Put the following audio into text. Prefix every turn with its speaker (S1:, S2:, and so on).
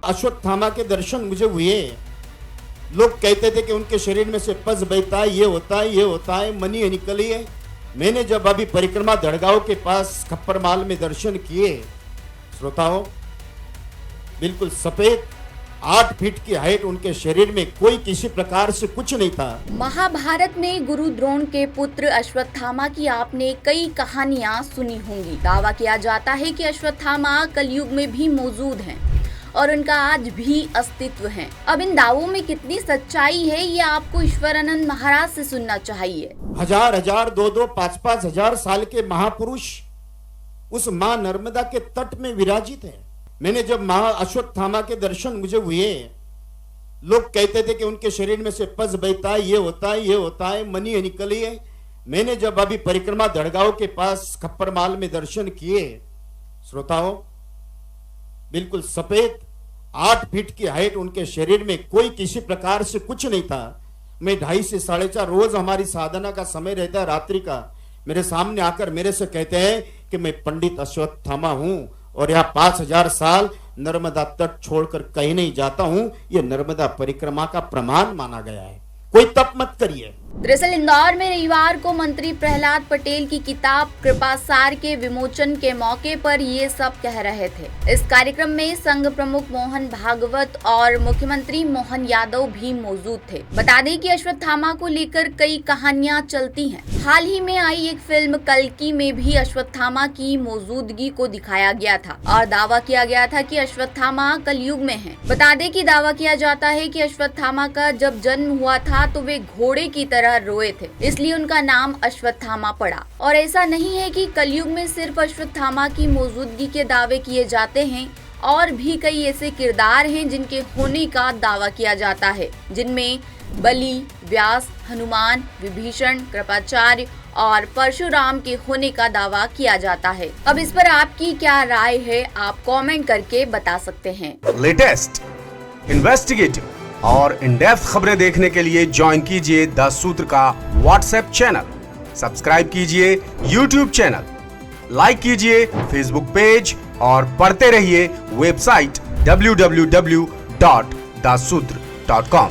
S1: अश्वत्थामा के दर्शन मुझे हुए। लोग कहते थे कि उनके शरीर में से पस बहता है, ये होता है, ये होता है, मनी निकली है। मैंने जब अभी परिक्रमा दड़गांव के पास खप्परमाल में दर्शन किए, श्रोताओं, बिल्कुल सफेद 8 फीट की हाइट, उनके शरीर में कोई किसी प्रकार से कुछ नहीं था।
S2: महाभारत में गुरु द्रोण के पुत्र अश्वत्थामा की आपने कई कहानियां सुनी होंगी। दावा किया जाता है कि अश्वत्थामा कलयुग में भी मौजूद हैं और उनका आज भी अस्तित्व है। अब इन दावों में कितनी सच्चाई है, ये आपको ईश्वरानंद महाराज से सुनना चाहिए।
S1: हजार 2-2, 5-5 हजार साल के महापुरुष उस माँ नर्मदा के तट में विराजित है। मैंने जब महा अश्वत्थामा के दर्शन मुझे हुए, लोग कहते थे कि उनके शरीर में से पस बहता है, ये होता है, ये होता है, मनी निकली है। मैंने जब अभी परिक्रमा दड़गांव के पास खप्परमाल में दर्शन किए, श्रोताओं, बिल्कुल सफेद 8 फीट की हाइट, उनके शरीर में कोई किसी प्रकार से कुछ नहीं था। मैं 2.5 से 4.5 रोज हमारी साधना का समय रहता है रात्रि का। मेरे सामने आकर मेरे से कहते हैं कि मैं पंडित अश्वत्थामा हूं और यहाँ 5000 साल नर्मदा तट छोड़कर कहीं नहीं जाता हूँ। ये नर्मदा परिक्रमा का प्रमाण माना गया है। कोई तप मत करिए।
S2: दरअसल इंदौर में रविवार को मंत्री प्रहलाद पटेल की किताब कृपासार के विमोचन के मौके पर ये सब कह रहे थे। इस कार्यक्रम में संघ प्रमुख मोहन भागवत और मुख्यमंत्री मोहन यादव भी मौजूद थे। बता दें कि अश्वत्थामा को लेकर कई कहानियां चलती हैं। हाल ही में आई एक फिल्म कल्कि में भी अश्वत्थामा की मौजूदगी को दिखाया गया था और दावा किया गया था कि अश्वत्थामा कलयुग में है। बता दें कि दावा किया जाता है कि अश्वत्थामा का जब जन्म हुआ था तो वे घोड़े की तरह रोए थे, इसलिए उनका नाम अश्वत्थामा पड़ा। और ऐसा नहीं है कि कलयुग में सिर्फ अश्वत्थामा की मौजूदगी के दावे किए जाते हैं, और भी कई ऐसे किरदार हैं जिनके होने का दावा किया जाता है, जिनमें बलि, व्यास, हनुमान, विभीषण, कृपाचार्य और परशुराम के होने का दावा किया जाता है। अब इस पर आपकी क्या राय है, आप कमेंट करके बता सकते हैं।
S3: लेटेस्ट, इन्वेस्टिगेटिव और इन डेप्थ खबरें देखने के लिए ज्वाइन कीजिए द सूत्र का व्हाट्सएप चैनल, सब्सक्राइब कीजिए यूट्यूब चैनल, लाइक कीजिए फेसबुक पेज और पढ़ते रहिए वेबसाइट www.dasudr.com।